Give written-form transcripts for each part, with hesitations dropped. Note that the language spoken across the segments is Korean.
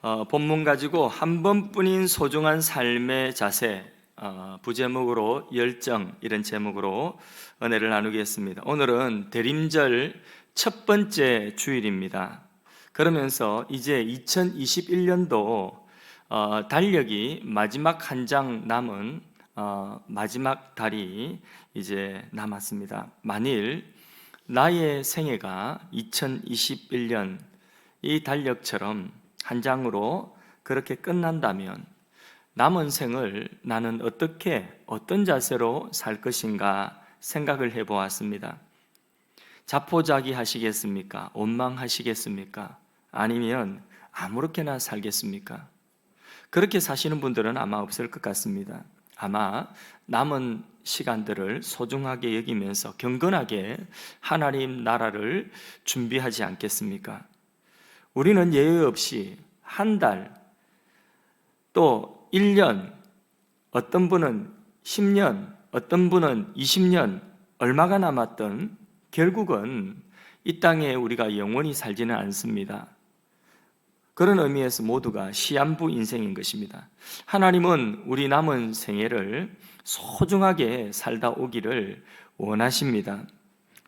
본문 가지고 한 번뿐인 소중한 삶의 자세, 부제목으로 열정, 이런 제목으로 은혜를 나누겠습니다. 오늘은 대림절 첫 번째 주일입니다. 그러면서 이제 2021년도 달력이 마지막 한 장 남은 마지막 달이 이제 남았습니다. 만일 나의 생애가 2021년 이 달력처럼 한 장으로 그렇게 끝난다면 남은 생을 나는 어떤 자세로 살 것인가 생각을 해보았습니다. 자포자기 하시겠습니까? 원망하시겠습니까? 아니면 아무렇게나 살겠습니까? 그렇게 사시는 분들은 아마 없을 것 같습니다. 아마 남은 시간들을 소중하게 여기면서 경건하게 하나님 나라를 준비하지 않겠습니까? 우리는 예외 없이 한 달, 또 1년, 어떤 분은 10년, 어떤 분은 20년, 얼마가 남았든 결국은 이 땅에 우리가 영원히 살지는 않습니다. 그런 의미에서 모두가 시한부 인생인 것입니다. 하나님은 우리 남은 생애를 소중하게 살다 오기를 원하십니다.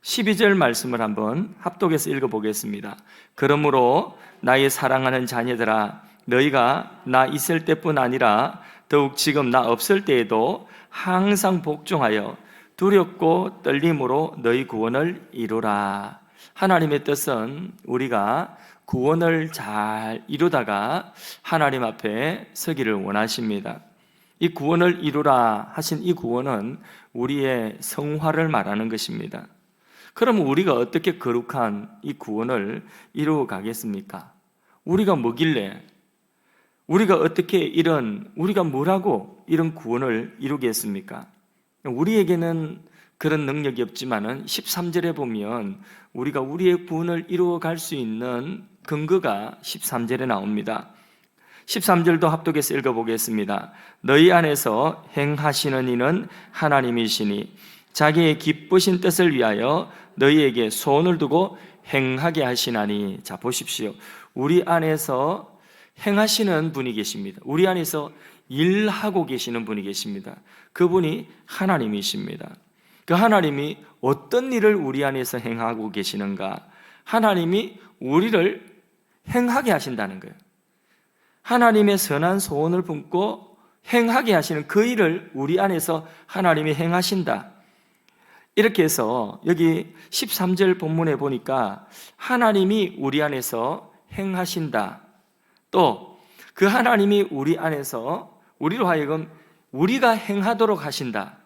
12절 말씀을 한번 합독해서 읽어보겠습니다. 그러므로 나의 사랑하는 자녀들아, 너희가 나 있을 때뿐 아니라 더욱 지금 나 없을 때에도 항상 복종하여 두렵고 떨림으로 너희 구원을 이루라. 하나님의 뜻은 우리가 구원을 잘 이루다가 하나님 앞에 서기를 원하십니다. 이 구원을 이루라 하신 이 구원은 우리의 성화를 말하는 것입니다. 그럼 우리가 어떻게 거룩한 이 구원을 이루어 가겠습니까? 우리가 뭐길래, 우리가 뭐라고 이런 구원을 이루겠습니까? 우리에게는 그런 능력이 없지만은 13절에 보면 우리가 우리의 구원을 이루어 갈 수 있는 근거가 13절에 나옵니다. 13절도 합독해서 읽어보겠습니다. 너희 안에서 행하시는 이는 하나님이시니 자기의 기쁘신 뜻을 위하여 너희에게 소원을 두고 행하게 하시나니. 자, 보십시오. 우리 안에서 행하시는 분이 계십니다. 우리 안에서 일하고 계시는 분이 계십니다. 그분이 하나님이십니다. 그 하나님이 어떤 일을 우리 안에서 행하고 계시는가? 하나님이 우리를 행하게 하신다는 거예요. 하나님의 선한 소원을 품고 행하게 하시는 그 일을 우리 안에서 하나님이 행하신다. 이렇게 해서 여기 13절 본문에 보니까 하나님이 우리 안에서 행하신다. 또 그 하나님이 우리 안에서 우리로 하여금 우리가 행하도록 하신다.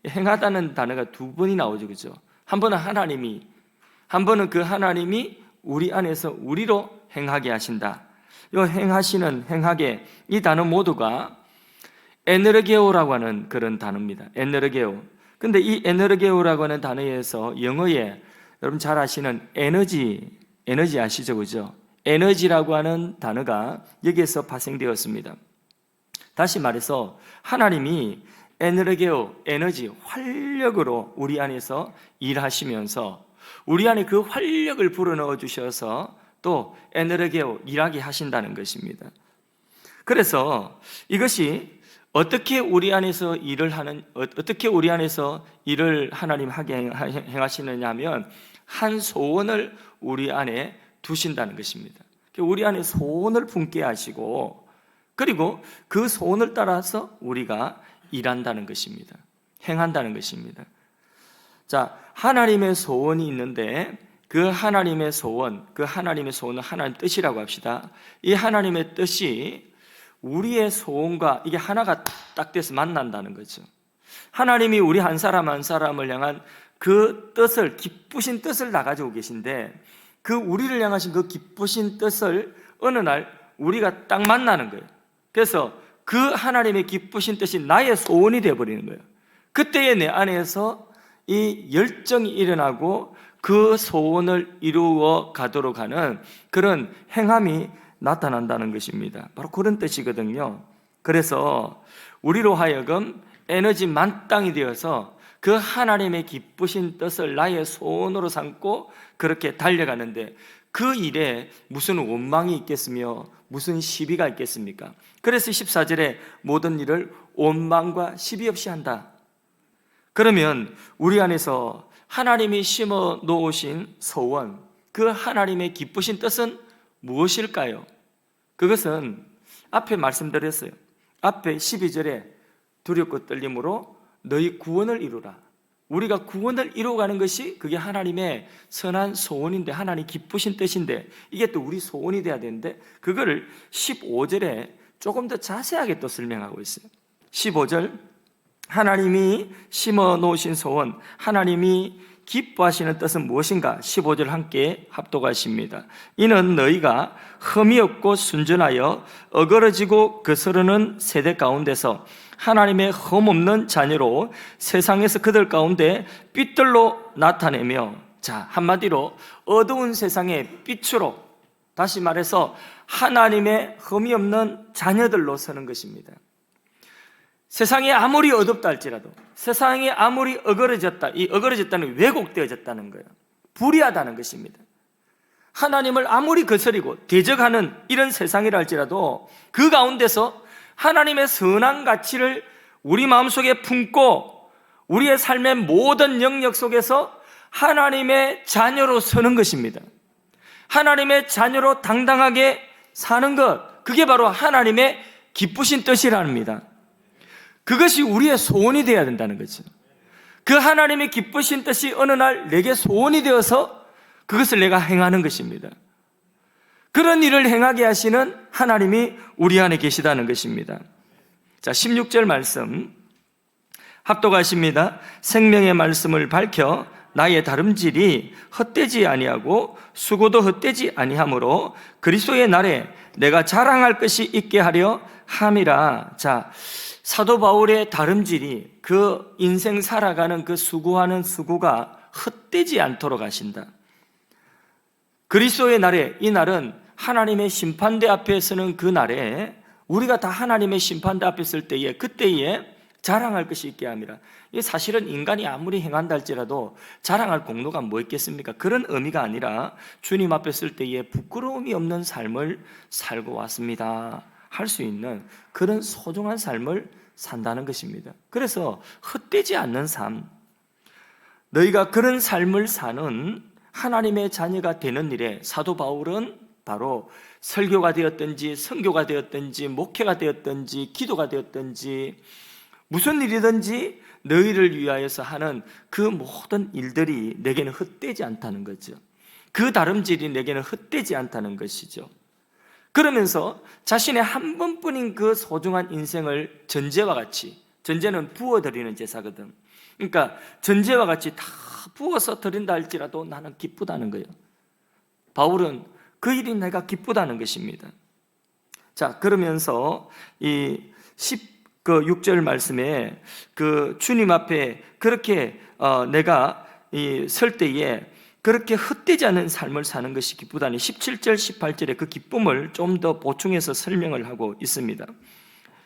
행하다는 단어가 두 번이 나오죠, 그죠? 한 번은 하나님이, 한 번은 그 하나님이 우리 안에서 우리로 행하게 하신다. 이 행하시는, 행하게, 이 단어 모두가 에너게오라고 하는 그런 단어입니다. 에너게오. 근데 이 에너게오라고 하는 단어에서 영어에 여러분 잘 아시는 에너지 아시죠, 그죠? 에너지라고 하는 단어가 여기에서 파생되었습니다. 다시 말해서 하나님이 에너게오, 에너지, 활력으로 우리 안에서 일하시면서 우리 안에 그 활력을 불어넣어 주셔서 또 에너게오, 일하게 하신다는 것입니다. 그래서 이것이 어떻게 우리 안에서 일을 하나님 하게 행하시느냐 하면 한 소원을 우리 안에 두신다는 것입니다. 우리 안에 소원을 품게 하시고 그리고 그 소원을 따라서 우리가 일한다는 것입니다. 행한다는 것입니다. 자, 하나님의 소원이 있는데 그 하나님의 소원은 하나님의 뜻이라고 합시다. 이 하나님의 뜻이 우리의 소원과 이게 하나가 딱 돼서 만난다는 거죠. 하나님이 우리 한 사람 한 사람을 향한 그 뜻을, 기쁘신 뜻을 다 가지고 계신데 그 우리를 향하신 그 기쁘신 뜻을 어느 날 우리가 딱 만나는 거예요. 그래서 그 하나님의 기쁘신 뜻이 나의 소원이 되어버리는 거예요. 그때에 내 안에서 이 열정이 일어나고 그 소원을 이루어 가도록 하는 그런 행함이 나타난다는 것입니다. 바로 그런 뜻이거든요. 그래서 우리로 하여금 에너지 만땅이 되어서 그 하나님의 기쁘신 뜻을 나의 소원으로 삼고 그렇게 달려가는데 그 일에 무슨 원망이 있겠으며 무슨 시비가 있겠습니까? 그래서 14절에 모든 일을 원망과 시비 없이 한다. 그러면 우리 안에서 하나님이 심어 놓으신 소원, 그 하나님의 기쁘신 뜻은 무엇일까요? 그것은 앞에 말씀드렸어요. 앞에 12절에 두렵고 떨림으로 너희 구원을 이루라. 우리가 구원을 이루어가는 것이 그게 하나님의 선한 소원인데, 하나님 기쁘신 뜻인데, 이게 또 우리 소원이 돼야 되는데, 그거를 15절에 조금 더 자세하게 또 설명하고 있어요. 15절, 하나님이 심어 놓으신 소원, 하나님이 기뻐하시는 뜻은 무엇인가? 15절 함께 합독하십니다. 이는 너희가 흠이 없고 순전하여 어그러지고 거스르는 세대 가운데서 하나님의 흠없는 자녀로 세상에서 그들 가운데 빛들로 나타내며, 자, 한마디로 어두운 세상의 빛으로, 다시 말해서 하나님의 흠이 없는 자녀들로 서는 것입니다. 세상이 아무리 어둡다 할지라도, 세상이 아무리 어그러졌다, 이 어그러졌다는 왜곡되어졌다는 거예요. 불의하다는 것입니다. 하나님을 아무리 거스리고 대적하는 이런 세상이라 할지라도 그 가운데서 하나님의 선한 가치를 우리 마음속에 품고 우리의 삶의 모든 영역 속에서 하나님의 자녀로 서는 것입니다. 하나님의 자녀로 당당하게 사는 것, 그게 바로 하나님의 기쁘신 뜻이랍니다. 그것이 우리의 소원이 되어야 된다는 거죠. 그 하나님의 기쁘신 뜻이 어느 날 내게 소원이 되어서 그것을 내가 행하는 것입니다. 그런 일을 행하게 하시는 하나님이 우리 안에 계시다는 것입니다. 자, 16절 말씀 합독하십니다. 생명의 말씀을 밝혀 나의 다름질이 헛되지 아니하고 수고도 헛되지 아니하므로 그리스도의 날에 내가 자랑할 것이 있게 하려 함이라. 자, 사도 바울의 다름질이, 그 인생 살아가는 그 수고하는 수고가 헛되지 않도록 하신다. 그리스도의 날에, 이 날은 하나님의 심판대 앞에 서는 그 날에, 우리가 다 하나님의 심판대 앞에 설 때에, 그때에 자랑할 것이 있게 함이라. 이 사실은 인간이 아무리 행한다 할지라도 자랑할 공로가 뭐 있겠습니까? 그런 의미가 아니라 주님 앞에 설 때에 부끄러움이 없는 삶을 살고 왔습니다 할 수 있는 그런 소중한 삶을 산다는 것입니다. 그래서 헛되지 않는 삶, 너희가 그런 삶을 사는 하나님의 자녀가 되는 일에 사도 바울은 바로 설교가 되었든지 선교가 되었든지 목회가 되었든지 기도가 되었든지 무슨 일이든지 너희를 위하여서 하는 그 모든 일들이 내게는 헛되지 않다는 거죠. 그 다름질이 내게는 헛되지 않다는 것이죠. 그러면서 자신의 한 번뿐인 그 소중한 인생을 전제와 같이, 전제는 부어드리는 제사거든. 그러니까 전제와 같이 다 부어서 드린다 할지라도 나는 기쁘다는 거예요. 바울은 그 일이 내가 기쁘다는 것입니다. 자, 그러면서 이 6절 말씀에 그 주님 앞에 그렇게 내가 설 때에 그렇게 헛되지 않은 삶을 사는 것이 기쁘다니 17절, 18절에 그 기쁨을 좀 더 보충해서 설명을 하고 있습니다.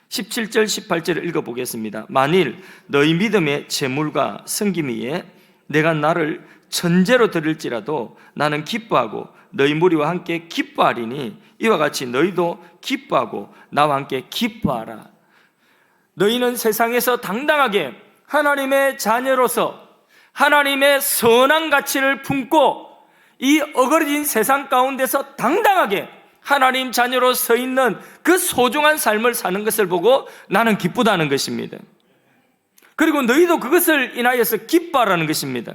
17절, 18절을 읽어보겠습니다. 만일 너희 믿음의 재물과 섬김 위에 내가 나를 천재로 드릴지라도 나는 기뻐하고 너희 무리와 함께 기뻐하리니 이와 같이 너희도 기뻐하고 나와 함께 기뻐하라. 너희는 세상에서 당당하게 하나님의 자녀로서 하나님의 선한 가치를 품고 이 어그러진 세상 가운데서 당당하게 하나님 자녀로 서 있는 그 소중한 삶을 사는 것을 보고 나는 기쁘다는 것입니다. 그리고 너희도 그것을 인하여서 기뻐하라는 것입니다.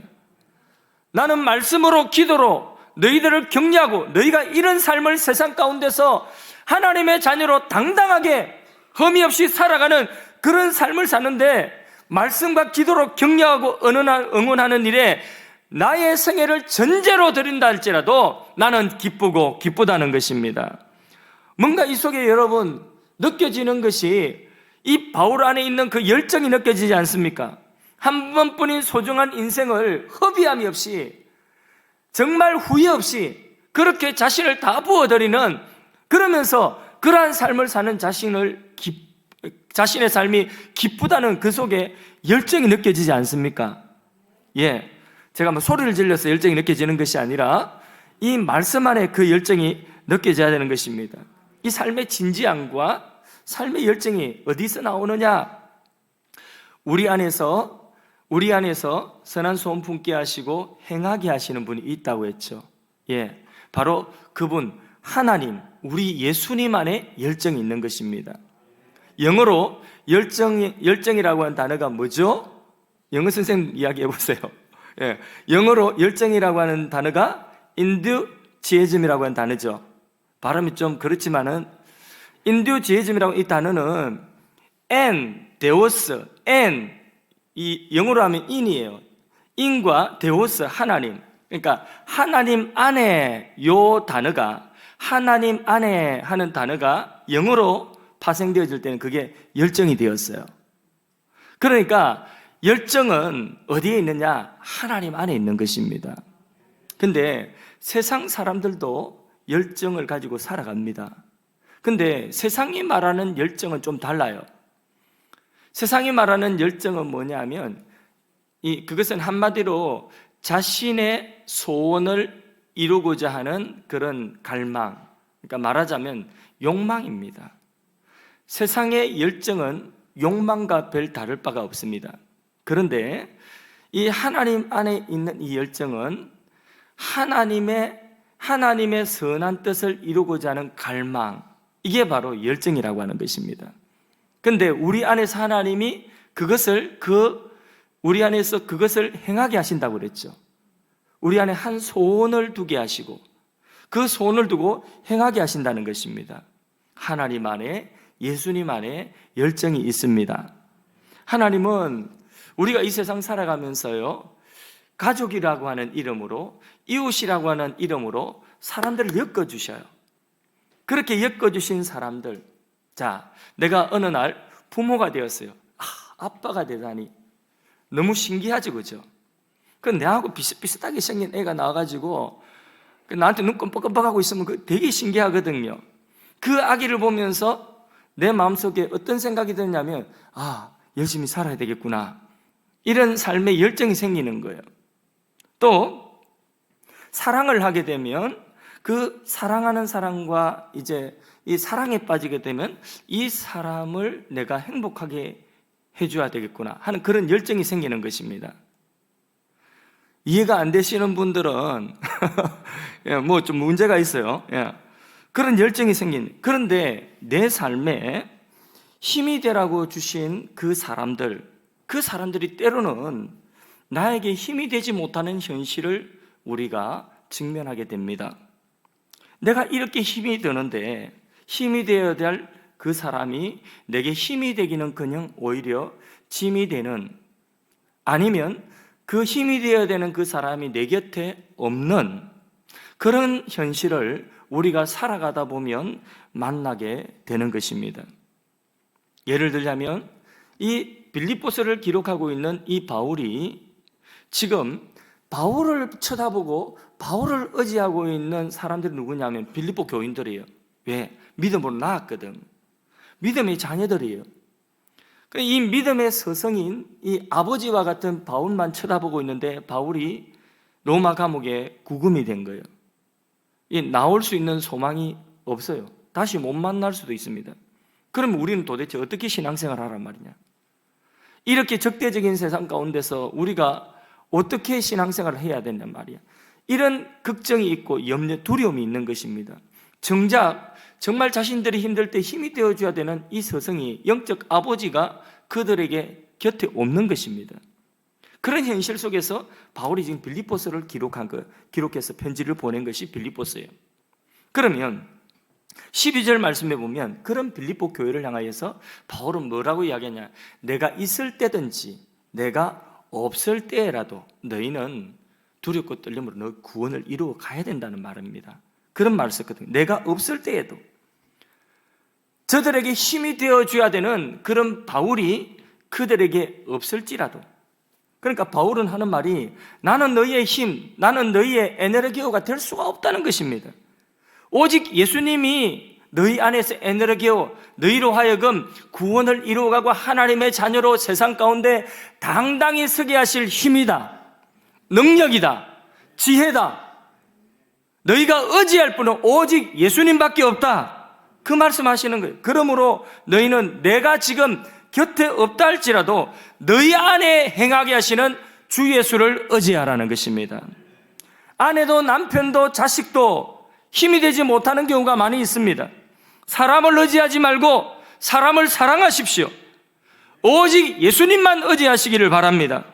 나는 말씀으로 기도로 너희들을 격려하고 너희가 이런 삶을 세상 가운데서 하나님의 자녀로 당당하게 흠이 없이 살아가는 그런 삶을 사는데 말씀과 기도로 격려하고 응원하는 일에 나의 생애를 전제로 드린다 할지라도 나는 기쁘고 기쁘다는 것입니다. 뭔가 이 속에 여러분 느껴지는 것이 이 바울 안에 있는 그 열정이 느껴지지 않습니까? 한 번뿐인 소중한 인생을 허비함이 없이 정말 후회 없이 그렇게 자신을 다 부어드리는, 그러면서 그러한 삶을 사는 자신의 삶이 기쁘다는 그 속에 열정이 느껴지지 않습니까? 예, 제가 뭐 소리를 질러서 열정이 느껴지는 것이 아니라 이 말씀 안에 그 열정이 느껴져야 되는 것입니다. 이 삶의 진지함과 삶의 열정이 어디서 나오느냐? 우리 안에서 선한 소원 품게 하시고 행하게 하시는 분이 있다고 했죠. 예, 바로 그분 하나님, 우리 예수님 안에 열정이 있는 것입니다. 영어로 열정이라고 하는 단어가 뭐죠? 영어 선생님 이야기해 보세요. 예, 영어로 열정이라고 하는 단어가 enthusiasm이라고 하는 단어죠. 발음이 좀 그렇지만은 enthusiasm이라고 이 단어는 데오스, 이 영어로 하면 in이에요. in과 데오스, 하나님. 그러니까 하나님 안에 요 단어가, 하나님 안에 하는 단어가 영어로 파생되어질 때는 그게 열정이 되었어요. 그러니까 열정은 어디에 있느냐? 하나님 안에 있는 것입니다. 근데 세상 사람들도 열정을 가지고 살아갑니다. 근데 세상이 말하는 열정은 좀 달라요. 세상이 말하는 열정은 뭐냐면 그것은 한마디로 자신의 소원을 이루고자 하는 그런 갈망, 그러니까 말하자면 욕망입니다. 세상의 열정은 욕망과 별 다를 바가 없습니다. 그런데 이 하나님 안에 있는 이 열정은 하나님의 선한 뜻을 이루고자 하는 갈망, 이게 바로 열정이라고 하는 것입니다. 그런데 우리 안에서 하나님이 우리 안에서 그것을 행하게 하신다고 그랬죠. 우리 안에 한 소원을 두게 하시고 그 소원을 두고 행하게 하신다는 것입니다. 하나님 안에, 예수님 안에 열정이 있습니다. 하나님은 우리가 이 세상 살아가면서요, 가족이라고 하는 이름으로, 이웃이라고 하는 이름으로 사람들을 엮어주셔요. 그렇게 엮어주신 사람들, 자, 내가 어느 날 부모가 되었어요. 아빠가 되다니 너무 신기하죠, 그죠? 그 내하고 비슷비슷하게 생긴 애가 나와가지고 나한테 눈 껌뻑껌뻑하고 있으면 그 되게 신기하거든요. 그 아기를 보면서 내 마음속에 어떤 생각이 드냐면, 열심히 살아야 되겠구나, 이런 삶의 열정이 생기는 거예요. 또 사랑을 하게 되면 그 사랑하는 사람과 이제 이 사랑에 빠지게 되면 이 사람을 내가 행복하게 해줘야 되겠구나 하는 그런 열정이 생기는 것입니다. 이해가 안 되시는 분들은 뭐 좀 문제가 있어요. 그런 열정이 그런데 내 삶에 힘이 되라고 주신 그 사람들이 때로는 나에게 힘이 되지 못하는 현실을 우리가 직면하게 됩니다. 내가 이렇게 힘이 드는데 힘이 되어야 될 그 사람이 내게 힘이 되기는커녕 오히려 짐이 되는, 아니면 그 힘이 되어야 되는 그 사람이 내 곁에 없는 그런 현실을 우리가 살아가다 보면 만나게 되는 것입니다. 예를 들자면 이 빌립보서를 기록하고 있는 이 바울이 지금 바울을 쳐다보고 바울을 의지하고 있는 사람들이 누구냐면 빌립보 교인들이에요. 왜? 믿음으로 나았거든. 믿음의 자녀들이에요. 이 믿음의 서성인 이 아버지와 같은 바울만 쳐다보고 있는데 바울이 로마 감옥에 구금이 된 거예요. 나올 수 있는 소망이 없어요. 다시 못 만날 수도 있습니다. 그럼 우리는 도대체 어떻게 신앙생활을 하란 말이냐? 이렇게 적대적인 세상 가운데서 우리가 어떻게 신앙생활을 해야 된단 말이야? 이런 걱정이 있고 염려, 두려움이 있는 것입니다. 정말 자신들이 힘들 때 힘이 되어줘야 되는 이 서성이, 영적 아버지가 그들에게 곁에 없는 것입니다. 그런 현실 속에서 바울이 지금 빌립보서를 기록해서 편지를 보낸 것이 빌립보서예요. 그러면 12절 말씀해 보면 그런 빌립보 교회를 향하여서 바울은 뭐라고 이야기하냐? 내가 있을 때든지 내가 없을 때라도 너희는 두렵고 떨림으로 너 구원을 이루어 가야 된다는 말입니다. 그런 말을 썼거든요. 내가 없을 때에도 저들에게 힘이 되어줘야 되는 그런 바울이 그들에게 없을지라도, 그러니까 바울은 하는 말이 나는 너희의 힘, 나는 너희의 에너기오가 될 수가 없다는 것입니다. 오직 예수님이 너희 안에서 에너기오, 너희로 하여금 구원을 이루어가고 하나님의 자녀로 세상 가운데 당당히 서게 하실 힘이다, 능력이다, 지혜다. 너희가 의지할 분은 오직 예수님밖에 없다. 그 말씀하시는 거예요. 그러므로 너희는 내가 지금 곁에 없다 할지라도 너희 안에 행하게 하시는 주 예수를 의지하라는 것입니다. 아내도 남편도 자식도 힘이 되지 못하는 경우가 많이 있습니다. 사람을 의지하지 말고 사람을 사랑하십시오. 오직 예수님만 의지하시기를 바랍니다.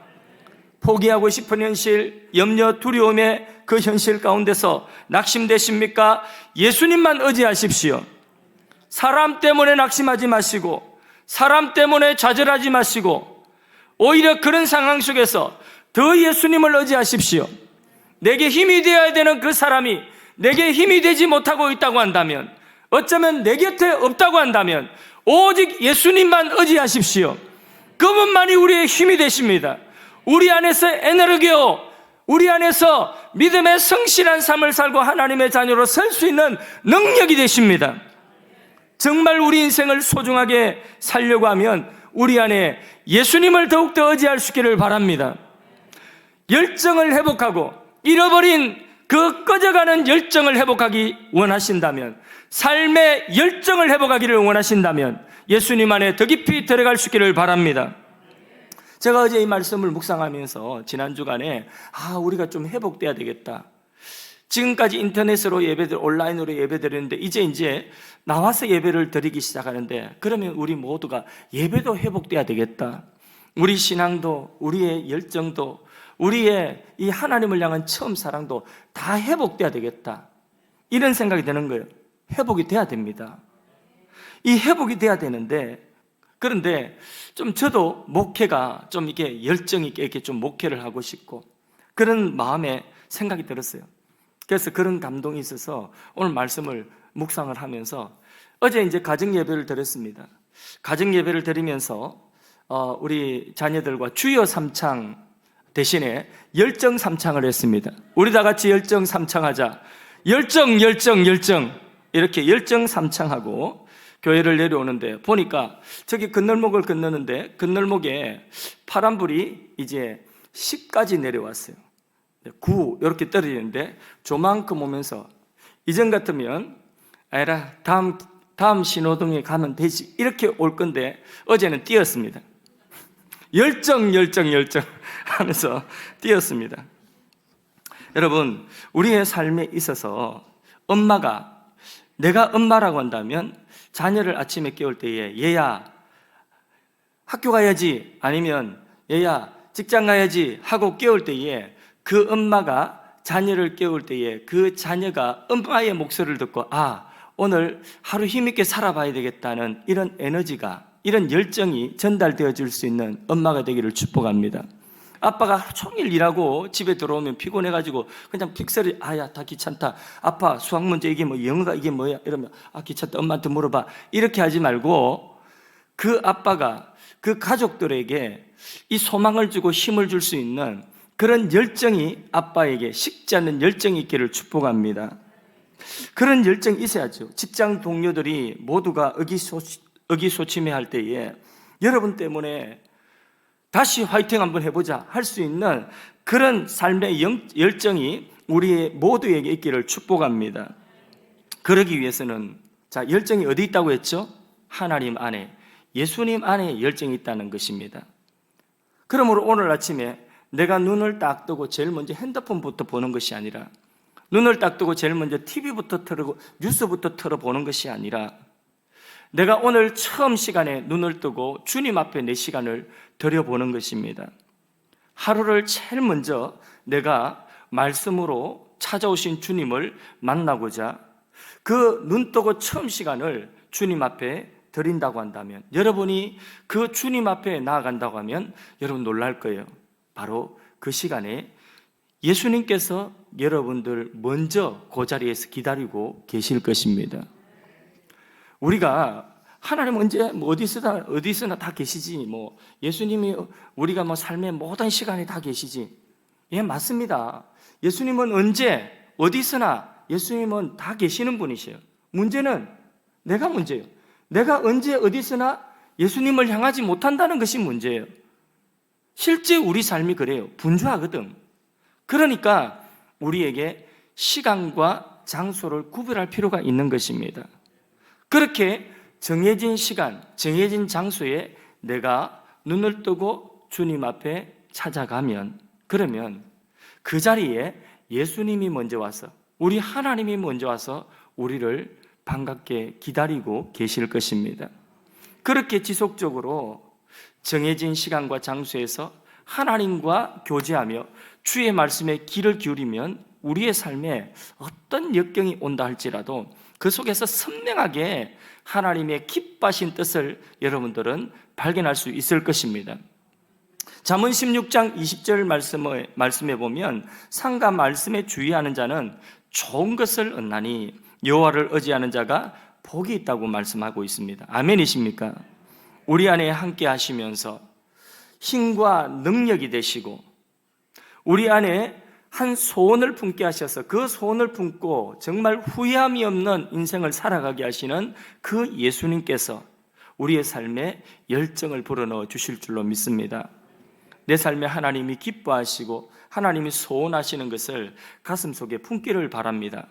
포기하고 싶은 현실, 염려, 두려움의 그 현실 가운데서 낙심되십니까? 예수님만 의지하십시오. 사람 때문에 낙심하지 마시고 사람 때문에 좌절하지 마시고 오히려 그런 상황 속에서 더 예수님을 의지하십시오. 내게 힘이 되어야 되는 그 사람이 내게 힘이 되지 못하고 있다고 한다면, 어쩌면 내 곁에 없다고 한다면 오직 예수님만 의지하십시오. 그분만이 우리의 힘이 되십니다. 우리 안에서 에너르기오, 우리 안에서 믿음의 성실한 삶을 살고 하나님의 자녀로 설 수 있는 능력이 되십니다. 정말 우리 인생을 소중하게 살려고 하면 우리 안에 예수님을 더욱더 의지할 수 있기를 바랍니다. 열정을 회복하고 잃어버린 그 꺼져가는 열정을 회복하기 원하신다면, 삶의 열정을 회복하기를 원하신다면 예수님 안에 더 깊이 들어갈 수 있기를 바랍니다. 제가 어제 이 말씀을 묵상하면서 지난 주간에 우리가 좀 회복돼야 되겠다. 지금까지 인터넷으로 예배들, 온라인으로 예배드리는데 이제 나와서 예배를 드리기 시작하는데, 그러면 우리 모두가 예배도 회복돼야 되겠다. 우리 신앙도, 우리의 열정도, 우리의 이 하나님을 향한 처음 사랑도 다 회복돼야 되겠다. 이런 생각이 드는 거예요. 회복이 돼야 됩니다. 이 회복이 돼야 되는데, 그런데 좀 저도 목회가 좀 이렇게 열정 있게 이렇게 좀 목회를 하고 싶고 그런 마음에 생각이 들었어요. 그래서 그런 감동이 있어서 오늘 말씀을 묵상을 하면서 어제 이제 가정 예배를 드렸습니다. 가정 예배를 드리면서 우리 자녀들과 주여 삼창 대신에 열정 삼창을 했습니다. 우리 다 같이 열정 삼창하자. 열정 이렇게 열정 삼창하고 교회를 내려오는데 보니까 저기 건널목을 건너는데 건널목에 파란불이 이제 10까지 내려왔어요. 9 이렇게 떨어지는데 조만큼 오면서 이전 같으면 아니라 다음 신호등에 가면 되지 이렇게 올 건데 어제는 뛰었습니다. 열정 하면서 뛰었습니다. 여러분, 우리의 삶에 있어서 내가 엄마라고 한다면 자녀를 아침에 깨울 때에 얘야 학교 가야지, 아니면 얘야 직장 가야지 하고 깨울 때에 그 엄마가 자녀를 깨울 때에 그 자녀가 엄마의 목소리를 듣고 오늘 하루 힘있게 살아봐야 되겠다는 이런 에너지가, 이런 열정이 전달되어 줄 수 있는 엄마가 되기를 축복합니다. 아빠가 하루 종일 일하고 집에 들어오면 피곤해가지고 그냥 픽셀이 다 귀찮다. 아빠 수학 문제 이게 뭐 영어가 이게 뭐야 이러면 귀찮다 엄마한테 물어봐 이렇게 하지 말고 그 아빠가 그 가족들에게 이 소망을 주고 힘을 줄 수 있는 그런 열정이 아빠에게 식지 않는 열정이 있기를 축복합니다. 그런 열정이 있어야죠. 직장 동료들이 모두가 의기소침해할 때에 여러분 때문에 다시 화이팅 한번 해보자 할 수 있는 그런 삶의 열정이 우리 모두에게 있기를 축복합니다. 그러기 위해서는 열정이 어디 있다고 했죠? 하나님 안에, 예수님 안에 열정이 있다는 것입니다. 그러므로 오늘 아침에 내가 눈을 딱 뜨고 제일 먼저 핸드폰부터 보는 것이 아니라, 눈을 딱 뜨고 제일 먼저 TV부터 틀고 뉴스부터 틀어보는 것이 아니라, 내가 오늘 처음 시간에 눈을 뜨고 주님 앞에 내 시간을 들여보는 것입니다. 하루를 제일 먼저 내가 말씀으로 찾아오신 주님을 만나고자 그 눈 뜨고 처음 시간을 주님 앞에 드린다고 한다면, 여러분이 그 주님 앞에 나아간다고 하면 여러분 놀랄 거예요. 바로 그 시간에 예수님께서 여러분들 먼저 그 자리에서 기다리고 계실 것입니다. 우리가 하나님 언제 어디서나 다 계시지, 예수님이 우리가 삶의 모든 시간에 다 계시지. 예, 맞습니다. 예수님은 언제 어디서나 예수님은 다 계시는 분이세요. 문제는 내가 문제예요. 내가 언제 어디서나 예수님을 향하지 못한다는 것이 문제예요. 실제 우리 삶이 그래요. 분주하거든. 그러니까 우리에게 시간과 장소를 구별할 필요가 있는 것입니다. 그렇게 정해진 시간, 정해진 장소에 내가 눈을 뜨고 주님 앞에 찾아가면, 그러면 그 자리에 예수님이 먼저 와서, 우리 하나님이 먼저 와서 우리를 반갑게 기다리고 계실 것입니다. 그렇게 지속적으로 정해진 시간과 장소에서 하나님과 교제하며 주의 말씀에 귀를 기울이면 우리의 삶에 어떤 역경이 온다 할지라도 그 속에서 선명하게 하나님의 기뻐하신 뜻을 여러분들은 발견할 수 있을 것입니다. 잠언 16장 20절 말씀에 보면 상과 말씀에 주의하는 자는 좋은 것을 얻나니 여호와를 의지하는 자가 복이 있다고 말씀하고 있습니다. 아멘이십니까? 우리 안에 함께 하시면서 힘과 능력이 되시고 우리 안에 한 소원을 품게 하셔서 그 소원을 품고 정말 후회함이 없는 인생을 살아가게 하시는 그 예수님께서 우리의 삶에 열정을 불어넣어 주실 줄로 믿습니다. 내 삶에 하나님이 기뻐하시고 하나님이 소원하시는 것을 가슴속에 품기를 바랍니다.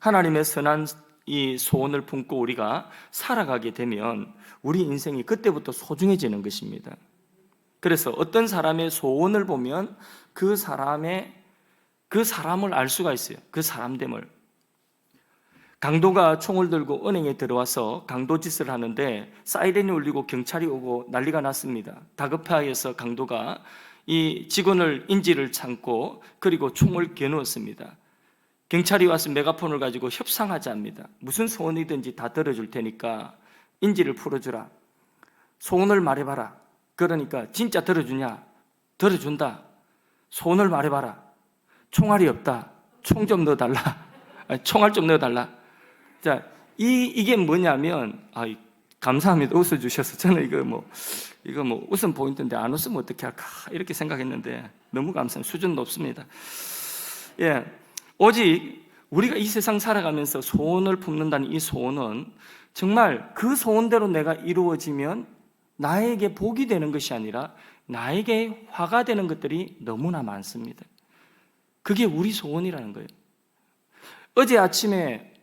하나님의 선한 이 소원을 품고 우리가 살아가게 되면 우리 인생이 그때부터 소중해지는 것입니다. 그래서 어떤 사람의 소원을 보면 그 사람을 알 수가 있어요. 그 사람됨을. 강도가 총을 들고 은행에 들어와서 강도짓을 하는데 사이렌이 울리고 경찰이 오고 난리가 났습니다. 다급해서 강도가 이 직원을 인지를 참고 그리고 총을 겨누었습니다. 경찰이 와서 메가폰을 가지고 협상하자합니다. 무슨 소원이든지 다 들어줄 테니까 인지를 풀어주라. 소원을 말해봐라. 그러니까 진짜 들어주냐? 들어준다. 소원을 말해봐라. 총알이 없다. 총 좀 넣어달라. 총알 좀 넣어달라. 자, 이게 뭐냐면, 감사합니다. 웃어주셔서. 저는 이거 웃음 포인트인데 안 웃으면 어떻게 할까? 이렇게 생각했는데 너무 감사합니다. 수준 높습니다. 예. 오직 우리가 이 세상 살아가면서 소원을 품는다는 이 소원은 정말 그 소원대로 내가 이루어지면 나에게 복이 되는 것이 아니라 나에게 화가 되는 것들이 너무나 많습니다. 그게 우리 소원이라는 거예요.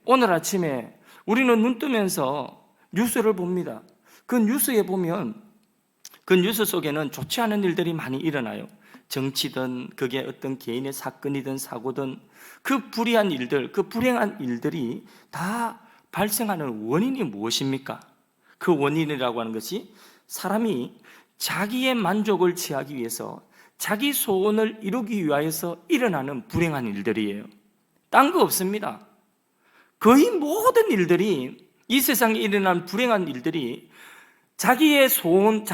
오늘 아침에 우리는 눈 뜨면서 뉴스를 봅니다. 그 뉴스에 보면 그 뉴스 속에는 좋지 않은 일들이 많이 일어나요. 정치든 그게 어떤 개인의 사건이든 사고든 그 불의한 일들, 그 불행한 일들이 다 발생하는 원인이 무엇입니까? 그 원인이라고 하는 것이 사람이 자기의 만족을 취하기 위해서 자기 소원을 이루기 위하여서 일어나는 불행한 일들이에요. 딴 거 없습니다. 거의 모든 일들이 이 세상에 일어난 불행한 일들이 자기의 소원,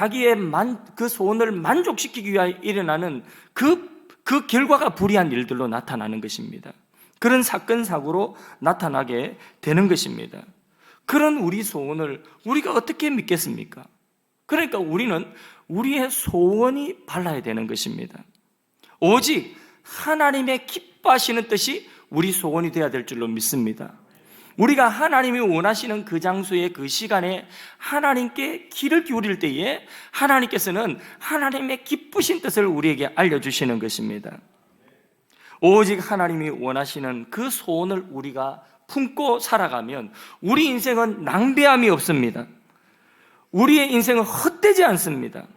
그 소원을 만족시키기 위하여 일어나는 그 결과가 불의한 일들로 나타나는 것입니다. 그런 사건, 사고로 나타나게 되는 것입니다. 그런 우리 소원을 우리가 어떻게 믿겠습니까? 그러니까 우리는 우리의 소원이 발라야 되는 것입니다. 오직 하나님의 기뻐하시는 뜻이 우리 소원이 되어야 될 줄로 믿습니다. 우리가 하나님이 원하시는 그 장소에 그 시간에 하나님께 귀를 기울일 때에 하나님께서는 하나님의 기쁘신 뜻을 우리에게 알려주시는 것입니다. 오직 하나님이 원하시는 그 소원을 우리가 품고 살아가면 우리 인생은 낭비함이 없습니다. 우리의 인생은 헛되지 않습니다.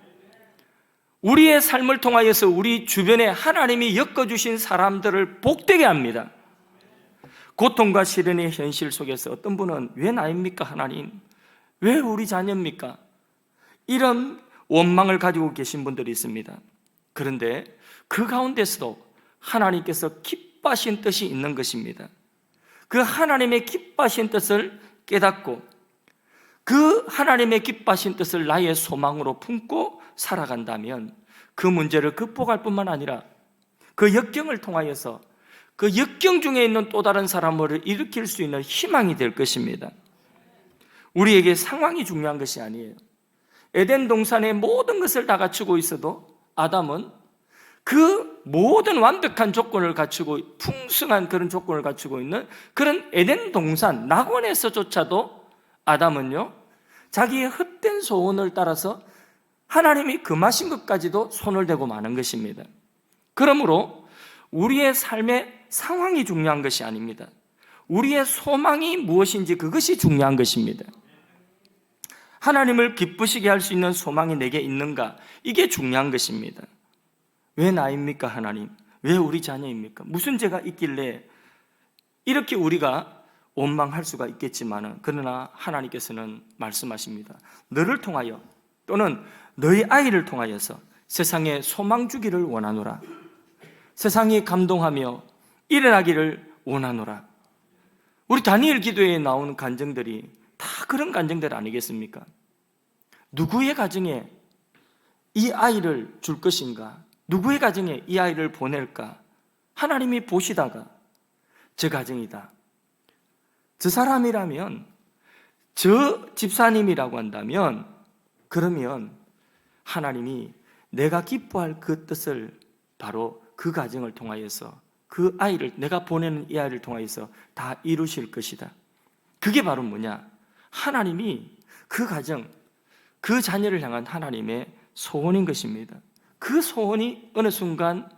우리의 삶을 통하여서 우리 주변에 하나님이 엮어주신 사람들을 복되게 합니다. 고통과 시련의 현실 속에서 어떤 분은 왜 나입니까 하나님? 왜 우리 자녀입니까? 이런 원망을 가지고 계신 분들이 있습니다. 그런데 그 가운데서도 하나님께서 기뻐하신 뜻이 있는 것입니다. 그 하나님의 기뻐하신 뜻을 깨닫고 그 하나님의 기뻐하신 뜻을 나의 소망으로 품고 살아간다면 그 문제를 극복할 뿐만 아니라 그 역경을 통하여서 그 역경 중에 있는 또 다른 사람을 일으킬 수 있는 희망이 될 것입니다. 우리에게 상황이 중요한 것이 아니에요. 에덴 동산의 모든 것을 다 갖추고 있어도 아담은 그 모든 완벽한 조건을 갖추고 풍성한 그런 조건을 갖추고 있는 그런 에덴 동산 낙원에서조차도 아담은요 자기의 헛된 소원을 따라서 하나님이 금하신 것까지도 손을 대고 마는 것입니다. 그러므로 우리의 삶의 상황이 중요한 것이 아닙니다. 우리의 소망이 무엇인지 그것이 중요한 것입니다. 하나님을 기쁘시게 할 수 있는 소망이 내게 있는가? 이게 중요한 것입니다. 왜 나입니까, 하나님? 왜 우리 자녀입니까? 무슨 죄가 있길래 이렇게 우리가 원망할 수가 있겠지만, 그러나 하나님께서는 말씀하십니다. 너를 통하여 또는 너희 아이를 통하여서 세상에 소망 주기를 원하노라. 세상이 감동하며 일어나기를 원하노라. 우리 다니엘 기도에 나오는 간증들이 다 그런 간증들 아니겠습니까? 누구의 가정에 이 아이를 줄 것인가? 누구의 가정에 이 아이를 보낼까? 하나님이 보시다가 저 가정이다, 저 사람이라면, 저 집사님이라고 한다면, 그러면 하나님이 내가 기뻐할 그 뜻을 바로 그 가정을 통하여서, 그 아이를, 내가 보내는 이 아이를 통하여서 다 이루실 것이다. 그게 바로 뭐냐? 하나님이 그 가정, 그 자녀를 향한 하나님의 소원인 것입니다. 그 소원이 어느 순간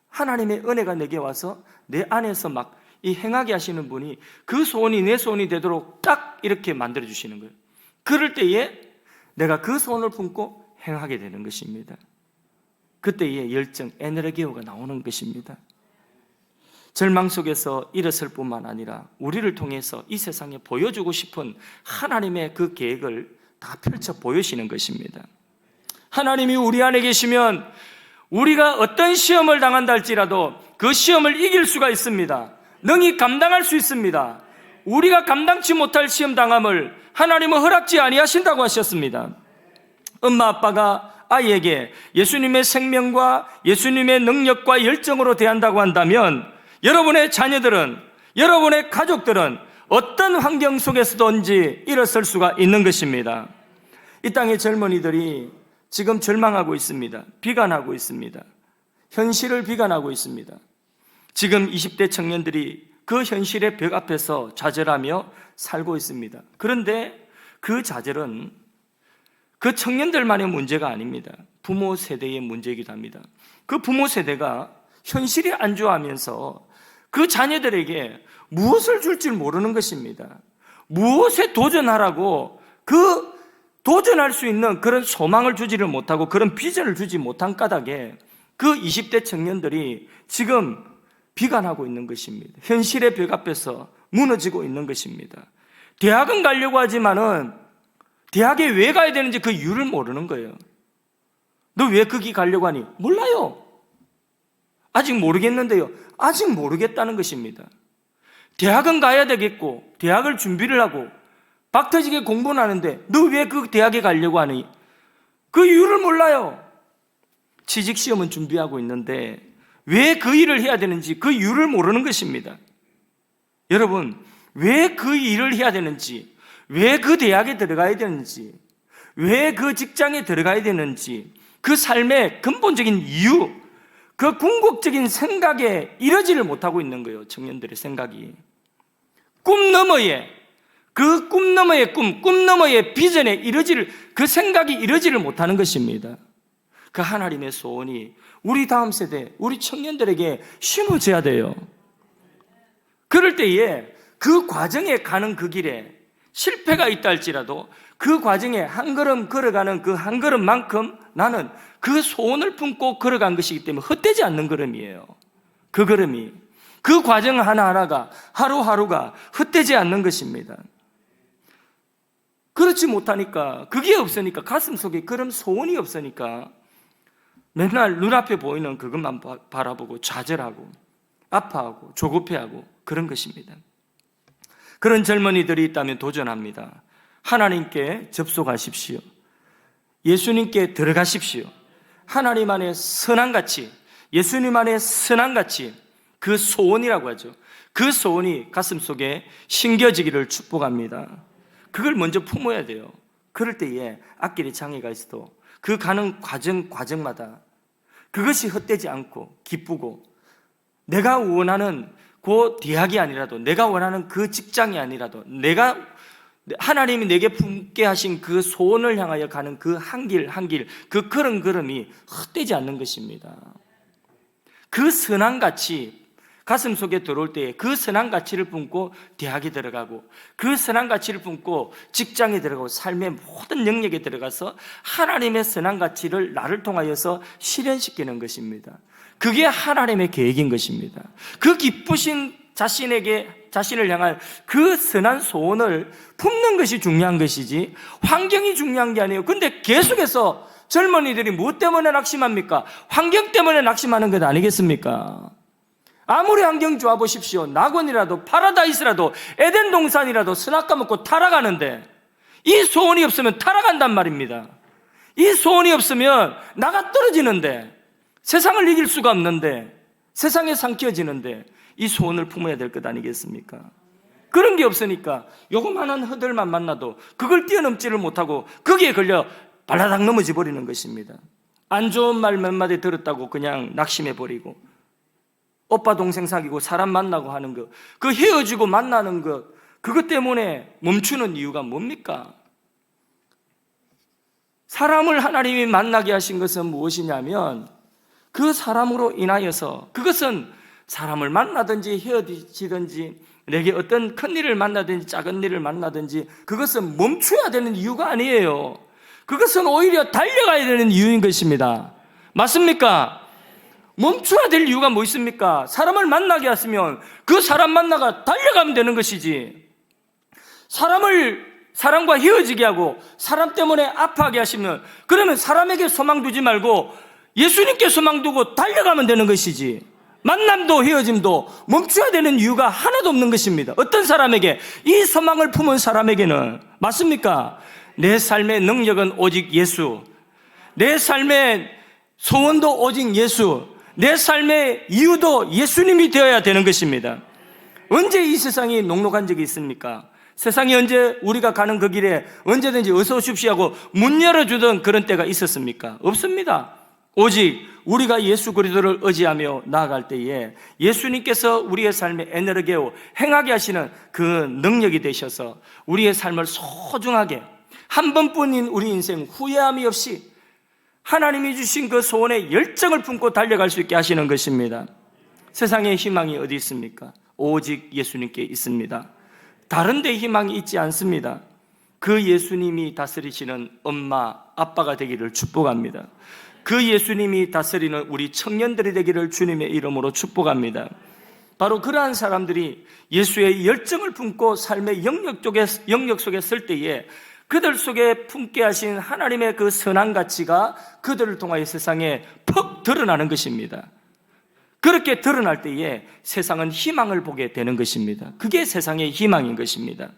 하나님의 은혜가 내게 와서 내 안에서 막 이 행하게 하시는 분이 그 소원이 내 소원이 되도록 딱 이렇게 만들어 주시는 거예요. 그럴 때에 내가 그 소원을 품고 행하게 되는 것입니다. 그때의 열정, 에너지가 나오는 것입니다. 절망 속에서 일어설 뿐만 아니라 우리를 통해서 이 세상에 보여주고 싶은 하나님의 그 계획을 다 펼쳐 보여주시는 것입니다. 하나님이 우리 안에 계시면 우리가 어떤 시험을 당한다 할지라도 그 시험을 이길 수가 있습니다. 능히 감당할 수 있습니다. 우리가 감당치 못할 시험 당함을 하나님은 허락지 아니하신다고 하셨습니다. 엄마 아빠가 아이에게 예수님의 생명과 예수님의 능력과 열정으로 대한다고 한다면, 여러분의 자녀들은, 여러분의 가족들은 어떤 환경 속에서든지 일어설 수가 있는 것입니다. 이 땅의 젊은이들이 지금 절망하고 있습니다. 비관하고 있습니다. 현실을 비관하고 있습니다. 지금 20대 청년들이 그 현실의 벽 앞에서 좌절하며 살고 있습니다. 그런데 그 좌절은 그 청년들만의 문제가 아닙니다. 부모 세대의 문제이기도 합니다. 그 부모 세대가 현실이 안주하면서 그 자녀들에게 무엇을 줄지 모르는 것입니다. 무엇에 도전하라고 그 도전할 수 있는 그런 소망을 주지를 못하고 그런 비전을 주지 못한 까닭에 그 20대 청년들이 지금 비관하고 있는 것입니다. 현실의 벽 앞에서 무너지고 있는 것입니다. 대학은 가려고 하지만은 대학에 왜 가야 되는지 그 이유를 모르는 거예요. 너 왜 거기 가려고 하니? 몰라요. 아직 모르겠는데요. 아직 모르겠다는 것입니다. 대학은 가야 되겠고 대학을 준비를 하고 박터지게 공부는 하는데 너 왜 그 대학에 가려고 하니? 그 이유를 몰라요. 취직시험은 준비하고 있는데 왜 그 일을 해야 되는지 그 이유를 모르는 것입니다. 여러분, 왜 그 일을 해야 되는지, 왜 그 대학에 들어가야 되는지, 왜 그 직장에 들어가야 되는지, 그 삶의 근본적인 이유, 그 궁극적인 생각에 이르지를 못하고 있는 거예요. 청년들의 생각이. 꿈 너머에, 그 꿈 너머의 꿈 너머의 비전에 이르지를, 그 생각이 이르지를 못하는 것입니다. 그 하나님의 소원이 우리 다음 세대, 우리 청년들에게 심어져야 돼요. 그럴 때에 그 과정에 가는 그 길에 실패가 있다 할지라도 그 과정에 한 걸음 걸어가는 그 한 걸음만큼 나는 그 소원을 품고 걸어간 것이기 때문에 헛되지 않는 걸음이에요. 그 걸음이, 그 과정 하나하나가, 하루하루가 헛되지 않는 것입니다. 그렇지 못하니까, 그게 없으니까, 가슴 속에 그런 소원이 없으니까 맨날 눈앞에 보이는 그것만 바라보고 좌절하고 아파하고 조급해하고 그런 것입니다. 그런 젊은이들이 있다면 도전합니다. 하나님께 접속하십시오. 예수님께 들어가십시오. 하나님 안에 선한같이, 예수님 안에 선한같이, 그 소원이라고 하죠. 그 소원이 가슴속에 심겨지기를 축복합니다. 그걸 먼저 품어야 돼요. 그럴 때에 앞길에 장애가 있어도 그 가는 과정마다 그것이 헛되지 않고 기쁘고, 내가 원하는 그 대학이 아니라도, 내가 원하는 그 직장이 아니라도, 내가 하나님이 내게 품게 하신 그 소원을 향하여 가는 그 한 길 한 길, 그 걸음걸음이 헛되지 않는 것입니다. 그 선함같이 가슴 속에 들어올 때에 그 선한 가치를 품고 대학에 들어가고, 그 선한 가치를 품고 직장에 들어가고, 삶의 모든 영역에 들어가서 하나님의 선한 가치를 나를 통하여서 실현시키는 것입니다. 그게 하나님의 계획인 것입니다. 그 기쁘신 자신을 향한 그 선한 소원을 품는 것이 중요한 것이지 환경이 중요한 게 아니에요. 근데 계속해서 젊은이들이 무엇 때문에 낙심합니까? 환경 때문에 낙심하는 것 아니겠습니까? 아무리 환경 좋아 보십시오. 낙원이라도 파라다이스라도 에덴 동산이라도 선악과 먹고 타락하는데, 이 소원이 없으면 타락한단 말입니다. 이 소원이 없으면 나가 떨어지는데, 세상을 이길 수가 없는데, 세상에 삼켜지는데, 이 소원을 품어야 될 것 아니겠습니까? 그런 게 없으니까 요거만한 허들만 만나도 그걸 뛰어넘지를 못하고 거기에 걸려 발라당 넘어져 버리는 것입니다. 안 좋은 말 몇 마디 들었다고 그냥 낙심해 버리고, 오빠 동생 사귀고 사람 만나고 하는 것, 그 헤어지고 만나는 것, 그것 때문에 멈추는 이유가 뭡니까? 사람을 하나님이 만나게 하신 것은 무엇이냐면, 그 사람으로 인하여서, 그것은 사람을 만나든지 헤어지든지 내게 어떤 큰 일을 만나든지 작은 일을 만나든지 그것은 멈춰야 되는 이유가 아니에요. 그것은 오히려 달려가야 되는 이유인 것입니다. 맞습니까? 멈춰야 될 이유가 뭐 있습니까? 사람을 만나게 했으면 그 사람 만나가 달려가면 되는 것이지, 사람과 헤어지게 하고 사람 때문에 아파하게 하시면, 그러면 사람에게 소망 두지 말고 예수님께 소망 두고 달려가면 되는 것이지, 만남도 헤어짐도 멈춰야 되는 이유가 하나도 없는 것입니다. 어떤 사람에게, 이 소망을 품은 사람에게는, 맞습니까? 내 삶의 능력은 오직 예수, 내 삶의 소원도 오직 예수, 내 삶의 이유도 예수님이 되어야 되는 것입니다. 언제 이 세상이 녹록한 적이 있습니까? 세상이 언제 우리가 가는 그 길에 언제든지 어서 오십시오 하고 문 열어주던 그런 때가 있었습니까? 없습니다. 오직 우리가 예수 그리스도를 의지하며 나아갈 때에 예수님께서 우리의 삶에 에너르게오 행하게 하시는 그 능력이 되셔서 우리의 삶을 소중하게, 한 번뿐인 우리 인생 후회함이 없이 하나님이 주신 그 소원의 열정을 품고 달려갈 수 있게 하시는 것입니다. 세상에 희망이 어디 있습니까? 오직 예수님께 있습니다. 다른 데 희망이 있지 않습니다. 그 예수님이 다스리시는 엄마, 아빠가 되기를 축복합니다. 그 예수님이 다스리는 우리 청년들이 되기를 주님의 이름으로 축복합니다. 바로 그러한 사람들이 예수의 열정을 품고 삶의 영역 속에 설 때에 그들 속에 품게 하신 하나님의 그 선한 가치가 그들을 통하여 세상에 퍽 드러나는 것입니다. 그렇게 드러날 때에 세상은 희망을 보게 되는 것입니다. 그게 세상의 희망인 것입니다.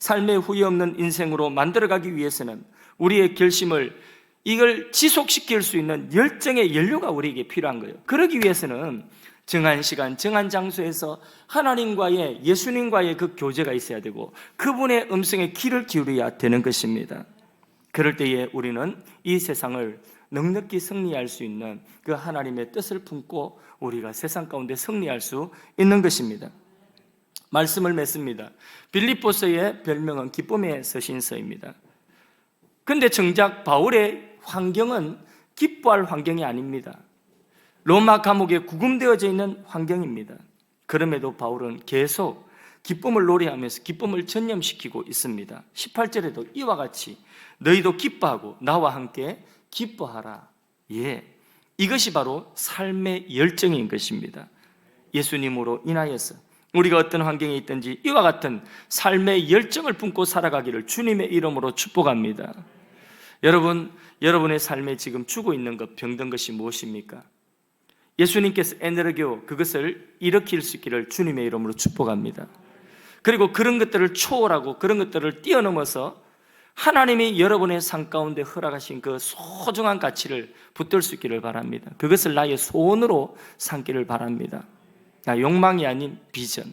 삶의 후회 없는 인생으로 만들어가기 위해서는 우리의 결심을, 이걸 지속시킬 수 있는 열정의 연료가 우리에게 필요한 거예요. 그러기 위해서는 정한 시간, 정한 장소에서 하나님과의, 예수님과의 그 교제가 있어야 되고 그분의 음성에 귀를 기울여야 되는 것입니다. 그럴 때에 우리는 이 세상을 넉넉히 승리할 수 있는 그 하나님의 뜻을 품고 우리가 세상 가운데 승리할 수 있는 것입니다. 말씀을 맺습니다. 빌립보서의 별명은 기쁨의 서신서입니다. 그런데 정작 바울의 환경은 기뻐할 환경이 아닙니다. 로마 감옥에 구금되어져 있는 환경입니다. 그럼에도 바울은 계속 기쁨을 노래하면서 기쁨을 전념시키고 있습니다. 18절에도 이와 같이 너희도 기뻐하고 나와 함께 기뻐하라. 예, 이것이 바로 삶의 열정인 것입니다. 예수님으로 인하여서 우리가 어떤 환경에 있든지 이와 같은 삶의 열정을 품고 살아가기를 주님의 이름으로 축복합니다. 여러분, 여러분의 삶에 지금 주고 있는 것, 병든 것이 무엇입니까? 예수님께서 에너르게오, 그것을 일으킬 수 있기를 주님의 이름으로 축복합니다. 그리고 그런 것들을 초월하고 그런 것들을 뛰어넘어서 하나님이 여러분의 삶 가운데 허락하신 그 소중한 가치를 붙들 수 있기를 바랍니다. 그것을 나의 소원으로 삼기를 바랍니다. 욕망이 아닌 비전.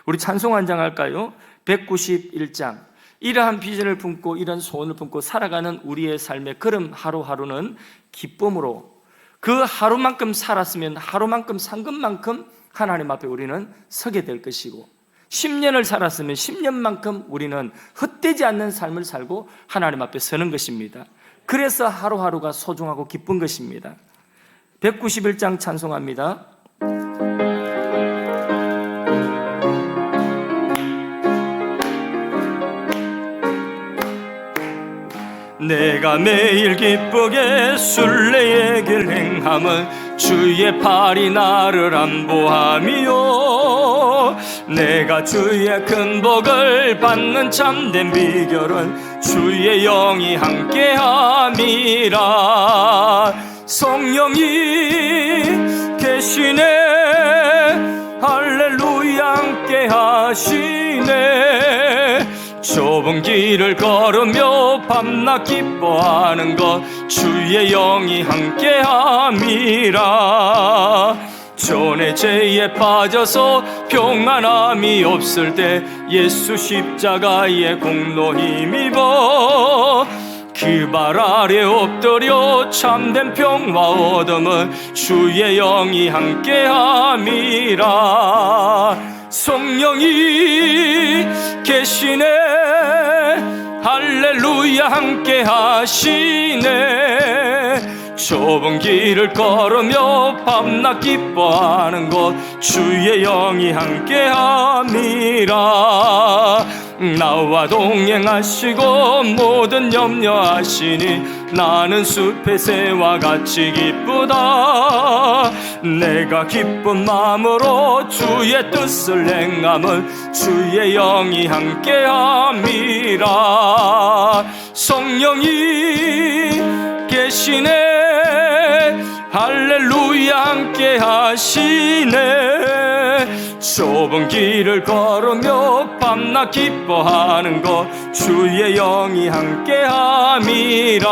우리 찬송 한 장 할까요? 191장. 이러한 비전을 품고 이런 소원을 품고 살아가는 우리의 삶의 걸음 하루하루는 기쁨으로, 그 하루만큼 살았으면 하루만큼 산 것만큼 하나님 앞에 우리는 서게 될 것이고, 10년을 살았으면 10년만큼 우리는 헛되지 않는 삶을 살고 하나님 앞에 서는 것입니다. 그래서 하루하루가 소중하고 기쁜 것입니다. 191장 찬송합니다. 내가 매일 기쁘게 순례의 길 행함은 주의 팔이 나를 안보함이요. 내가 주의 큰 복을 받는 참된 비결은 주의 영이 함께함이라. 성령이 계시네, 할렐루야 함께 하시네. 좁은 길을 걸으며 밤낮 기뻐하는 것 주의 영이 함께함이라. 전에 죄에 빠져서 평안함이 없을 때 예수 십자가의 공로 힘입어 그 발 아래 엎드려 참된 평화 얻음은 주의 영이 함께함이라. 성령이 계시네, 할렐루야 함께 하시네. 좁은 길을 걸으며 밤낮 기뻐하는 것 주의 영이 함께함이라. 나와 동행하시고 모든 염려하시니 나는 숲의 새와 같이 기쁘다. 내가 기쁜 마음으로 주의 뜻을 행함은 주의 영이 함께함이라. 성령이 계시네, 할렐루야 함께 하시네. 좁은 길을 걸으며 밤낮 기뻐하는 것 주의 영이 함께함이라.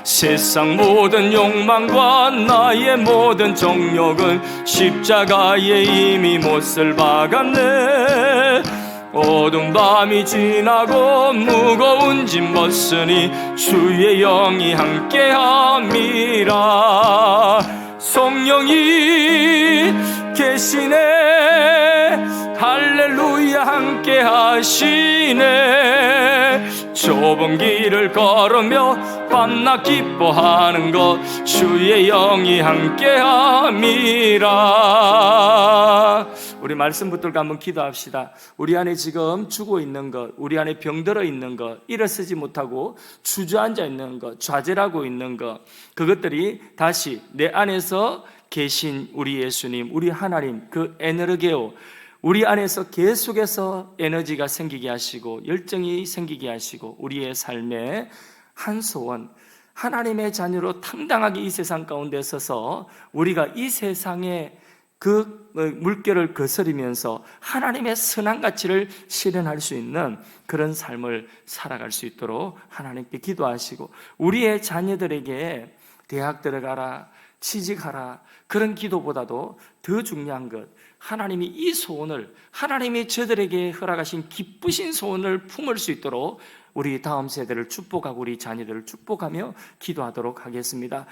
세상 모든 욕망과 나의 모든 정욕은 십자가에 이미 못을 박았네. 어두운 밤이 지나고 무거운 짐 벗으니 주의 영이 함께함이라. 성령이 계시네, 할렐루야 함께 하시네. 좁은 길을 걸으며 밤낮 기뻐하는 것 주의 영이 함께함이라. 우리 말씀 붙들고 한번 기도합시다. 우리 안에 지금 죽어 있는 것, 우리 안에 병들어 있는 것, 일어서지 못하고 주저앉아 있는 것, 좌절하고 있는 것, 그것들이 다시 내 안에서 계신 우리 예수님, 우리 하나님, 그 에너르게오, 우리 안에서 계속해서 에너지가 생기게 하시고 열정이 생기게 하시고 우리의 삶에 한 소원, 하나님의 자녀로 당당하게 이 세상 가운데 서서 우리가 이 세상에 그 물결을 거스리면서 하나님의 선한 가치를 실현할 수 있는 그런 삶을 살아갈 수 있도록 하나님께 기도하시고, 우리의 자녀들에게 대학 들어가라, 취직하라, 그런 기도보다도 더 중요한 것, 하나님이 이 소원을, 하나님이 저들에게 허락하신 기쁘신 소원을 품을 수 있도록 우리 다음 세대를 축복하고 우리 자녀들을 축복하며 기도하도록 하겠습니다.